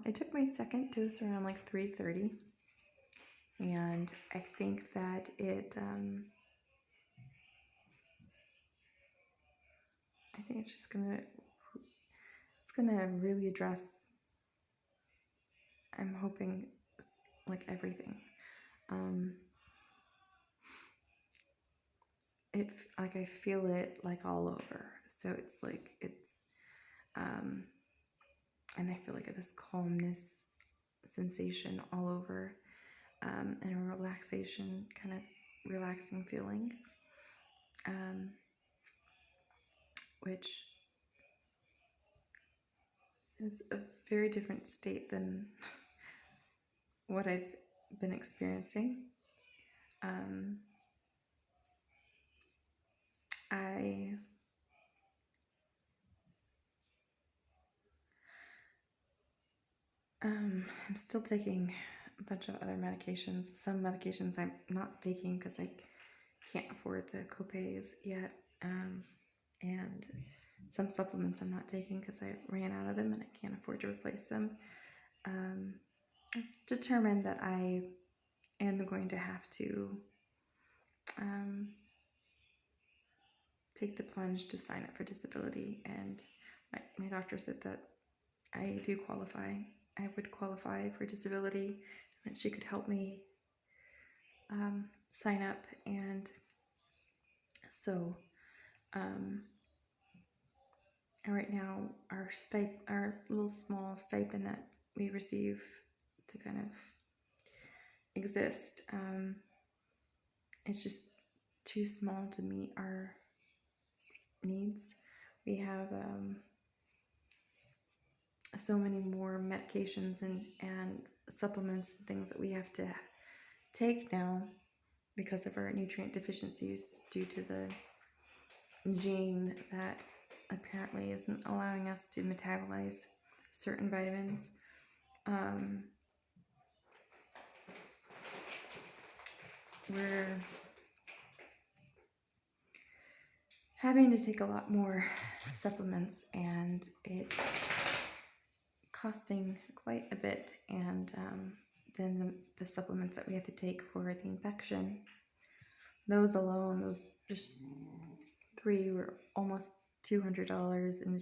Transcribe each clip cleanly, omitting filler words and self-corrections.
I took my second dose around like 3:30, and I think that I think it's gonna really address. I'm hoping like everything. Um, it like I feel it like all over. So it's like um, and I feel like this calmness sensation all over, and a relaxation, kind of relaxing feeling, um, which is a very different state than what I've been experiencing. Um, I I'm still taking a bunch of other medications. Some medications I'm not taking because I can't afford the copays yet, and some supplements I'm not taking because I ran out of them and I can't afford to replace them. I've determined that I am going to have to um, take the plunge to sign up for disability, and my doctor said that I do qualify. I would qualify for disability, and that she could help me sign up. And so, right now, our little small stipend that we receive to kind of exist, it's just too small to meet our needs. We have so many more medications and supplements and things that we have to take now because of our nutrient deficiencies due to the gene that apparently isn't allowing us to metabolize certain vitamins. We're having to take a lot more supplements, and it's costing quite a bit. And then the supplements that we have to take for the infection, those alone, those just 3 were almost $200, and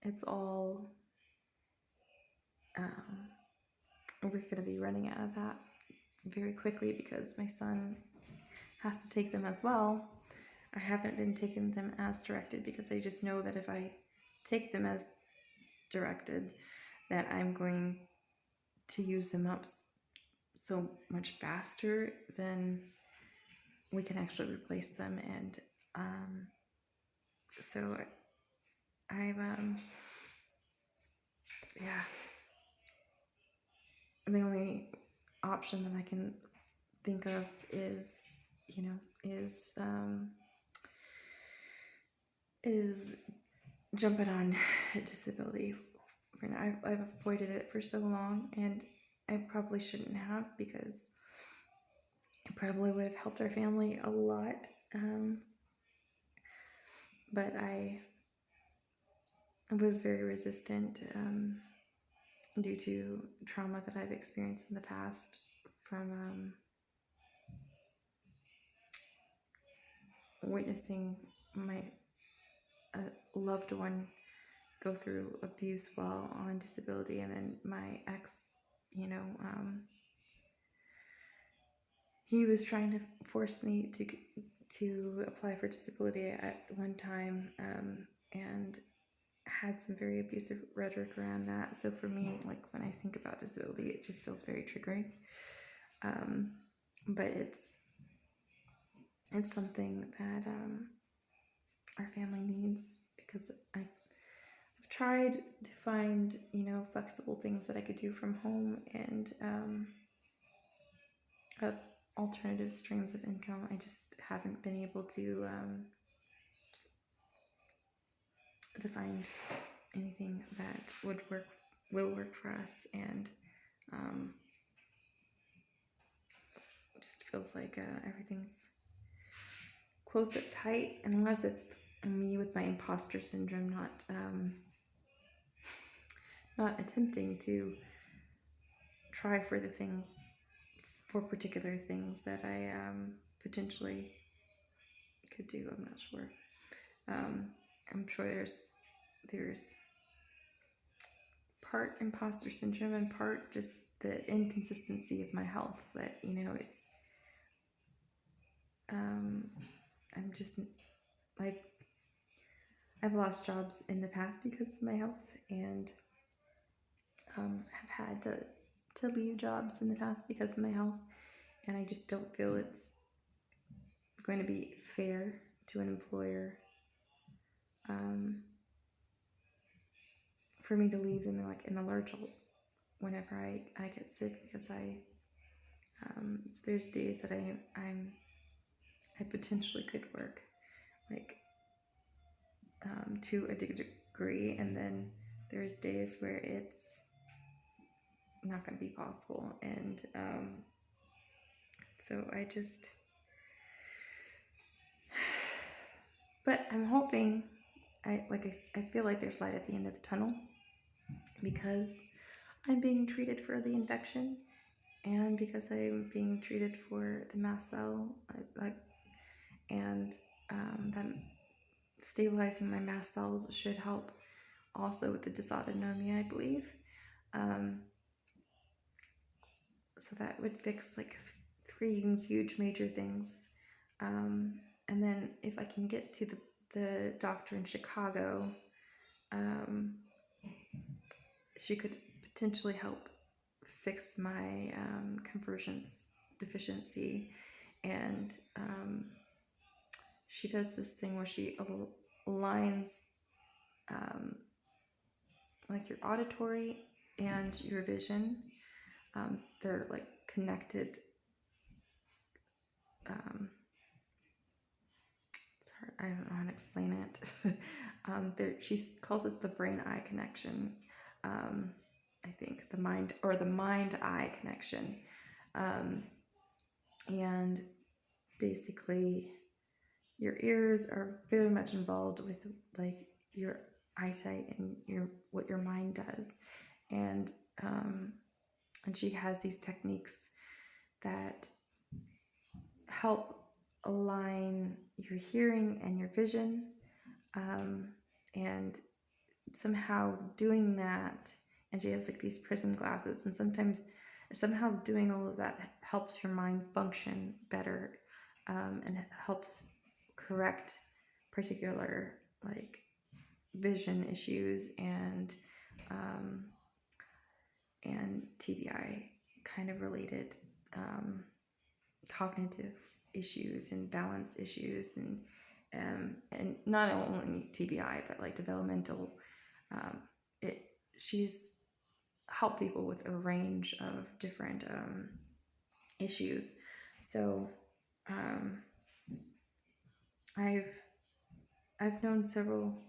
it's all we're going to be running out of that very quickly because my son has to take them as well. I haven't been taking them as directed because I just know that if I take them as directed, that I'm going to use them up so much faster than we can actually replace them. And so I've yeah, the only option that I can think of is is jumping on disability. I've avoided it for so long, and I probably shouldn't have, because it probably would have helped our family a lot. But I was very resistant due to trauma that I've experienced in the past from witnessing my loved one go through abuse while on disability, and then my ex, he was trying to force me to apply for disability at one time, and had some very abusive rhetoric around that. So for me, like, when I think about disability, it just feels very triggering. But it's something that our family needs, because I've tried to find flexible things that I could do from home, and alternative streams of income. I just haven't been able to find anything that will work for us, and it just feels like everything's closed up tight, unless it's me with my imposter syndrome not not attempting to try for particular things that I potentially could do. I'm not sure. I'm sure there's part imposter syndrome and part just the inconsistency of my health that, it's I'm just like, I've lost jobs in the past because of my health, and have had to leave jobs in the past because of my health, and I just don't feel it's going to be fair to an employer for me to leave them like in the lurch whenever I get sick, because there's days that I potentially could work like to a degree, and then there's days where it's not going to be possible, and so but I'm hoping, I feel like there's light at the end of the tunnel, because I'm being treated for the infection, and because I'm being treated for the mast cell, and that stabilizing my mast cells should help also with the dysautonomia, I believe. So that would fix like 3 huge major things. And then if I can get to the doctor in Chicago, she could potentially help fix my convergence deficiency. And she does this thing where she aligns like your auditory and your vision. They're like connected. It's hard. I don't know how to explain it. She calls it the brain-eye connection. I think the mind-eye connection. And basically, your ears are very much involved with like your eyesight and what your mind does, and she has these techniques that help align your hearing and your vision, and somehow doing that, and she has like these prism glasses, and somehow doing all of that helps your mind function better, and it helps correct particular like vision issues and TBI kind of related cognitive issues and balance issues, and not only TBI but like developmental. She's helped people with a range of different issues. So I've known several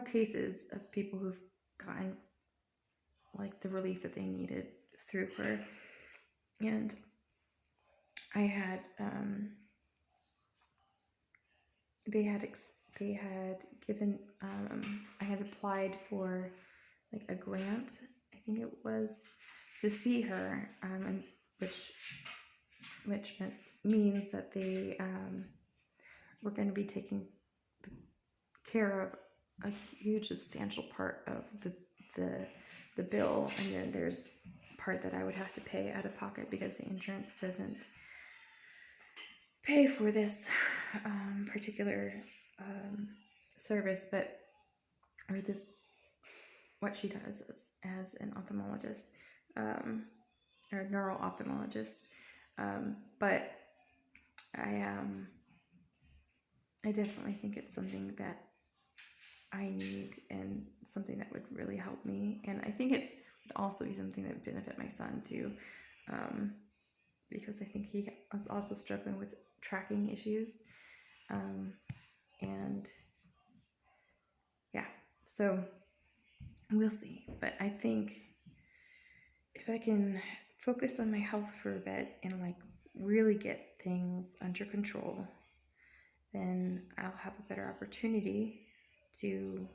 cases of people who've gotten like the relief that they needed through her, and I had they had given I had applied for like a grant, I think it was, to see her, and which means that they were going to be taking care of a huge substantial part of the bill, and then there's part that I would have to pay out of pocket because the insurance doesn't pay for this particular service, what she does as an ophthalmologist, or neural ophthalmologist. But I definitely think it's something that I need, and something that would really help me. And I think it would also be something that would benefit my son too, because I think he was also struggling with tracking issues. And yeah, so we'll see. But I think if I can focus on my health for a bit and like really get things under control, then I'll have a better opportunity to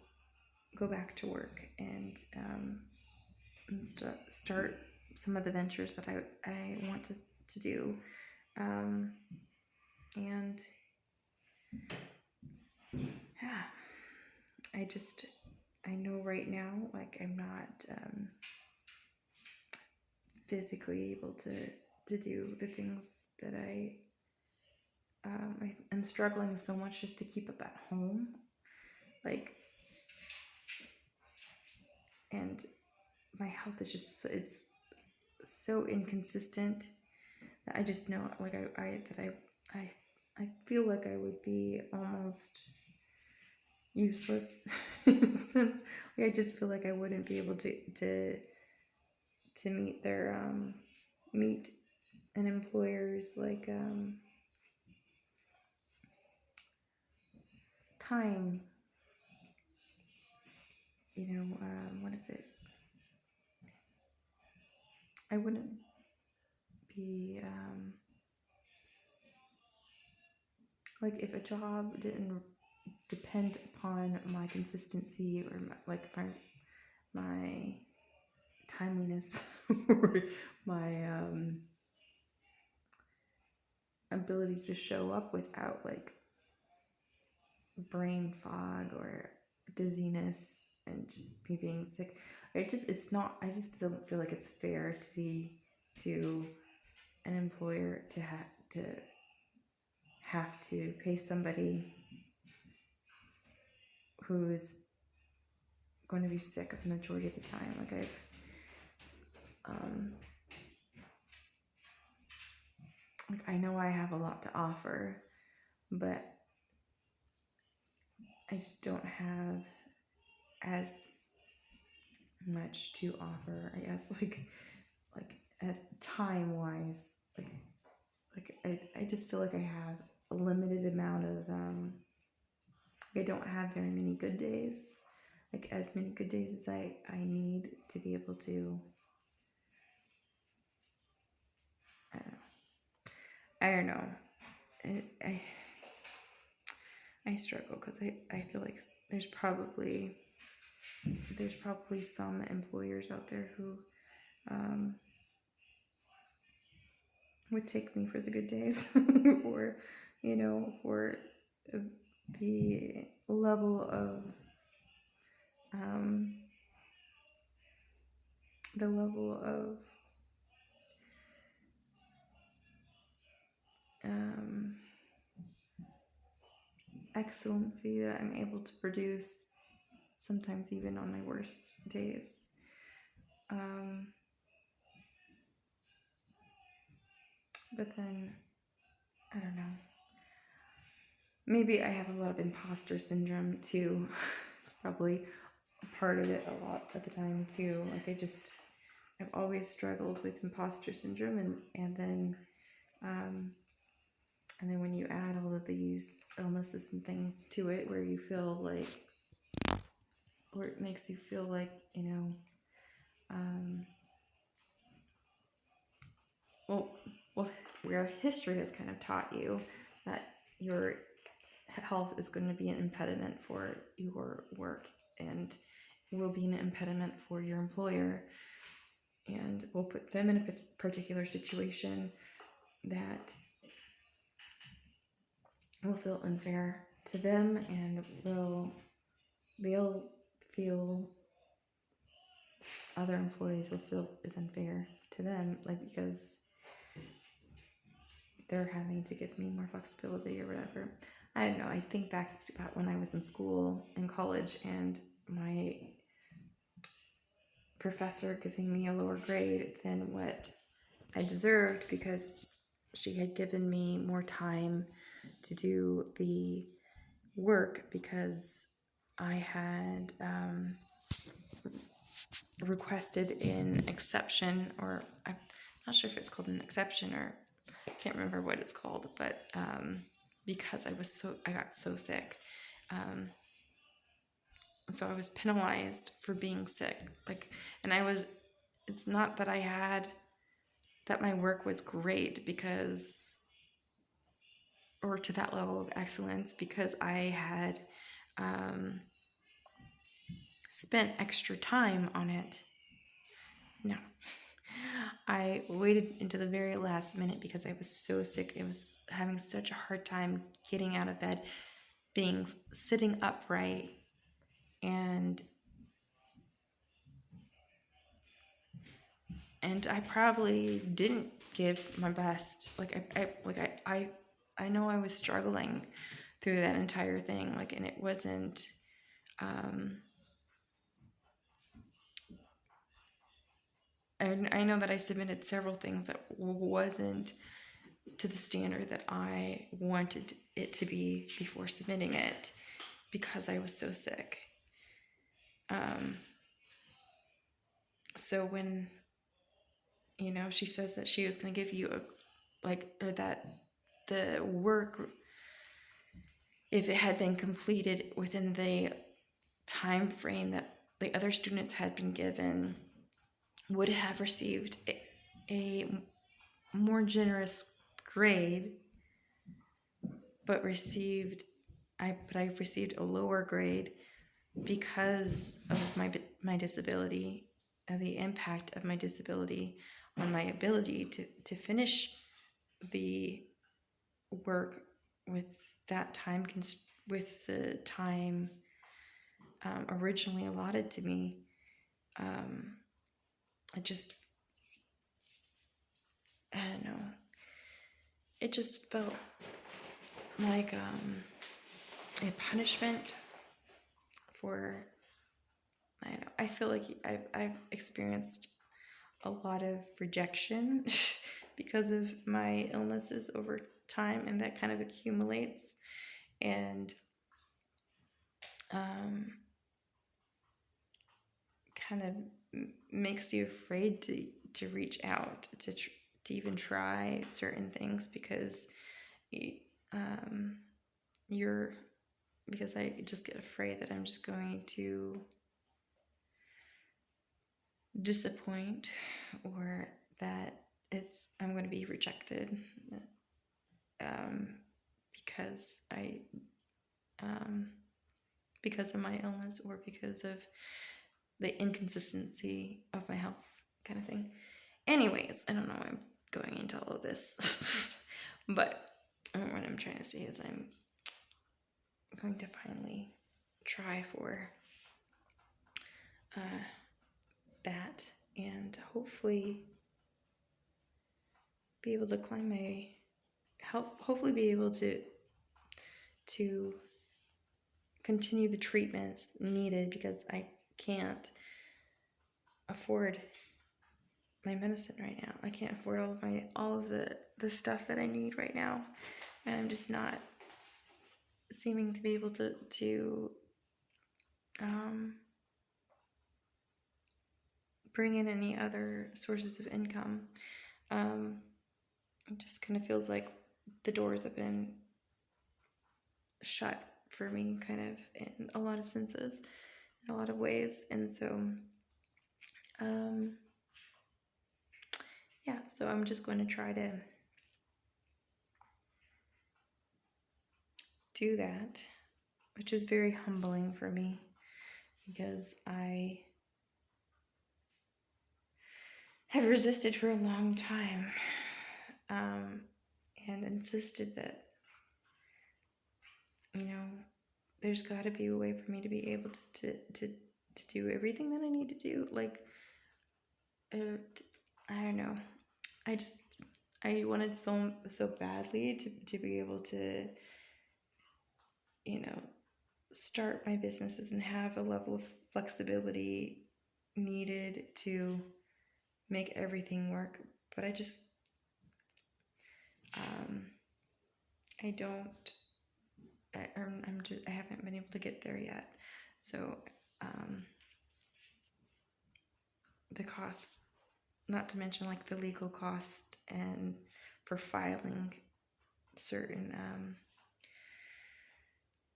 go back to work and start some of the ventures that I want to do. And yeah, I know right now, like, I'm not physically able to do the things that I'm struggling so much just to keep up at home, like, and my health is just, it's so inconsistent that I just know, like, I feel like I would be almost useless in a sense. Like, I just feel like I wouldn't be able to meet an employer's, like, time, what is it? I wouldn't be, like, if a job didn't depend upon my consistency or my timeliness or my ability to show up without, like, brain fog or dizziness and just me being sick. I just don't feel like it's fair to an employer to have to pay somebody who's going to be sick the majority of the time. Like, I know I have a lot to offer, but I just don't have as much to offer, I guess, like as time wise, I just feel like I have a limited amount of I don't have very many good days, like as many good days as I need to be able to, I don't know. I struggle because I feel like there's probably some employers out there who would take me for the good days or for the level of the level of excellency that I'm able to produce, sometimes even on my worst days. But then, I don't know. Maybe I have a lot of imposter syndrome too. It's probably a part of it a lot at the time too. Like, I've always struggled with imposter syndrome, and then when you add all of these illnesses and things to it, where you feel like, or it makes you feel like, where history has kind of taught you that your health is going to be an impediment for your work and will be an impediment for your employer, and will put them in a particular situation that will feel unfair to them, and they'll feel, other employees will feel is unfair to them, like, because they're having to give me more flexibility or whatever. I don't know. I think back about when I was in school, in college, and my professor giving me a lower grade than what I deserved because she had given me more time to do the work, because I had requested an exception, or I'm not sure if it's called an exception, or I can't remember what it's called, but because I got so sick, so I was penalized for being sick. Like, and it's not that that my work was great because, or to that level of excellence, because I had spent extra time on it. No. I waited until the very last minute because I was so sick. I was having such a hard time getting out of bed, sitting upright, and I probably didn't give my best. I know I was struggling through that entire thing. And it wasn't. I know that I submitted several things that wasn't to the standard that I wanted it to be before submitting it because I was so sick. So when, she says that she was going to give you or that the work, if it had been completed within the time frame that the other students had been given, would have received a more generous grade, but I've received a lower grade because of my disability, the impact of my disability on my ability to finish the work with that time with the time originally allotted to me. I don't know. It just felt like a punishment for, I don't know. I feel like I've experienced a lot of rejection because of my illnesses over time, and that kind of accumulates and kind of makes you afraid to reach out, to even try certain things because because I just get afraid that I'm just going to disappoint, or that I'm going to be rejected because of my illness, or because of the inconsistency of my health, kind of thing. Anyways, I don't know why I'm going into all of this, but what I'm trying to say is I'm going to finally try for that, and hopefully be able to hopefully be able to continue the treatments needed, because I can't afford my medicine right now. I can't afford all of the stuff that I need right now, and I'm just not seeming to be able to bring in any other sources of income. It just kind of feels like the doors have been shut for me, kind of, in a lot of senses, in a lot of ways. And so so I'm just going to try to do that, which is very humbling for me, because I have resisted for a long time, and insisted that, there's got to be a way for me to be able to do everything that I need to do. I don't know. I wanted so badly to be able to, start my businesses and have a level of flexibility needed to make everything work. But I just, I haven't been able to get there yet. So, the cost, not to mention the legal cost and for filing certain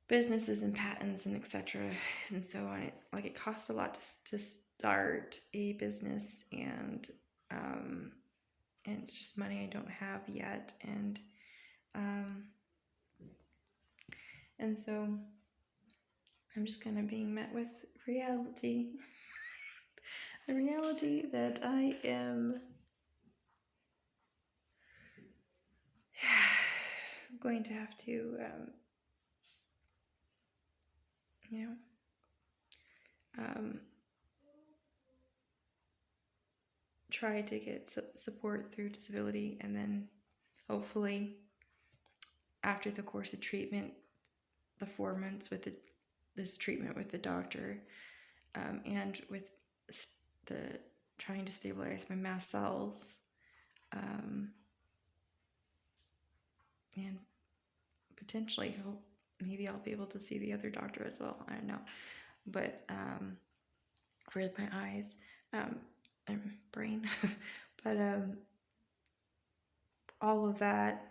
businesses and patents and etc. and so on. It costs a lot to start a business, and it's just money I don't have yet, and so I'm just kind of being met with reality. The reality that I am going to have to, you know, try to get support through disability, and then hopefully after the course of treatment, the 4 months with this treatment with the doctor, and with the trying to stabilize my mast cells, and potentially hope maybe I'll be able to see the other doctor as well. I don't know, but for my eyes and brain, but all of that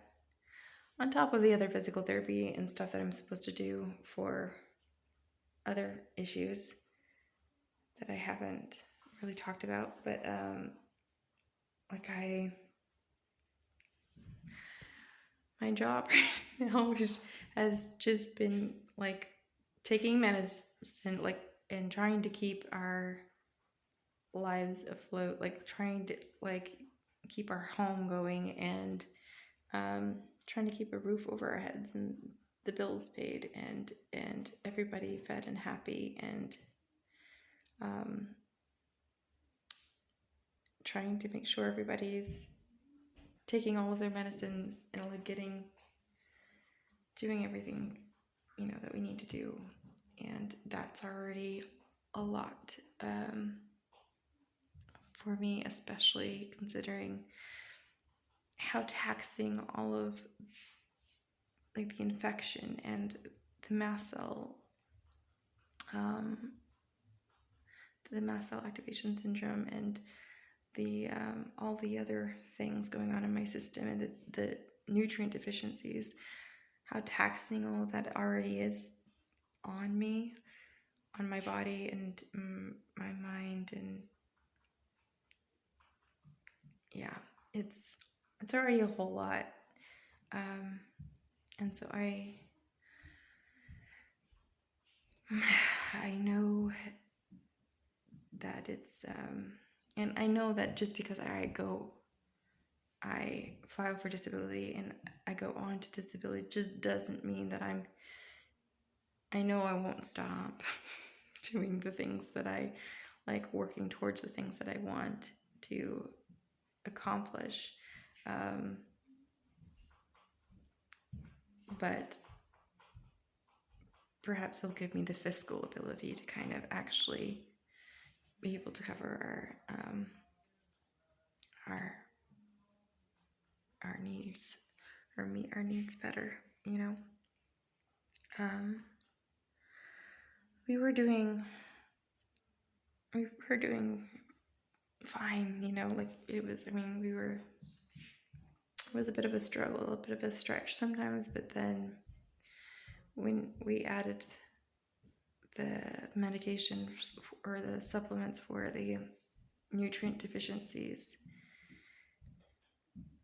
on top of the other physical therapy and stuff that I'm supposed to do for other issues that I haven't really talked about, but like my job right now has just been like taking medicine, like, and trying to keep our lives afloat, like trying to like keep our home going, and trying to keep a roof over our heads and the bills paid, and everybody fed and happy, and trying to make sure everybody's taking all of their medicines and like doing everything, you know, that we need to do. And that's already a lot for me, especially considering how taxing all of like the infection and the mast cell activation syndrome, and the all the other things going on in my system, and the nutrient deficiencies, how taxing all of that already is on me, on my body, and my mind, and yeah, it's already a whole lot, and so I know that it's and I know that just because I file for disability and I go on to disability just doesn't mean that I know I won't stop doing the things that I like, working towards the things that I want to accomplish. But perhaps he'll give me the fiscal ability to kind of actually be able to cover our needs, or meet our needs better, you know. We were doing fine, you know, like it was a bit of a struggle, a bit of a stretch sometimes, but then when we added the medication or the supplements for the nutrient deficiencies,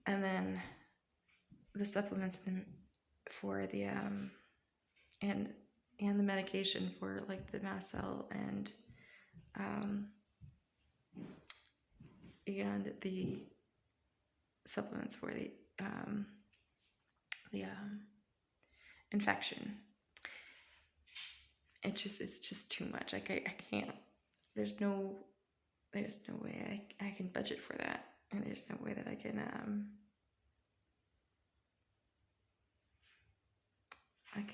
and then the supplements for the and the medication for like the mast cell, and the supplements for the infection. It's just too much. Like I can't. There's no way I can budget for that, and there's no way that I can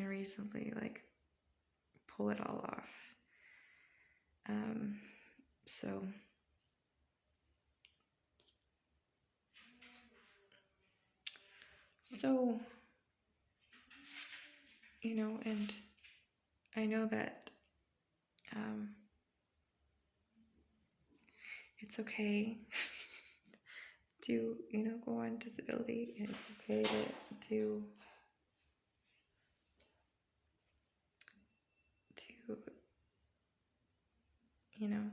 reasonably like pull it all off. So, you know, and I know that it's okay to, you know, go on disability, and it's okay to you know,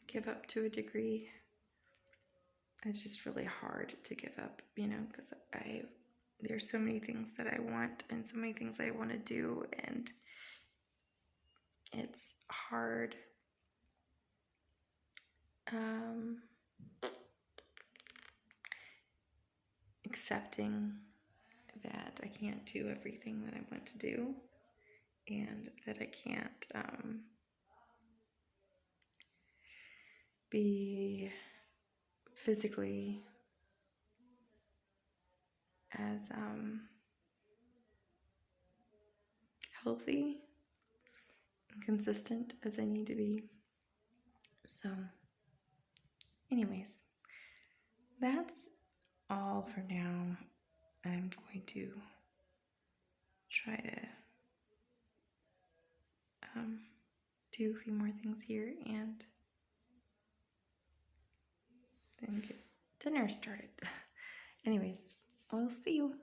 give up to a degree. It's just really hard to give up, you know, because there's so many things that I want and so many things I want to do, and it's hard. Accepting that I can't do everything that I want to do, and that I can't be physically as healthy and consistent as I need to be. So, anyways, that's all for now. I'm going to try to do a few more things here and then get dinner started. Anyways, we'll see you.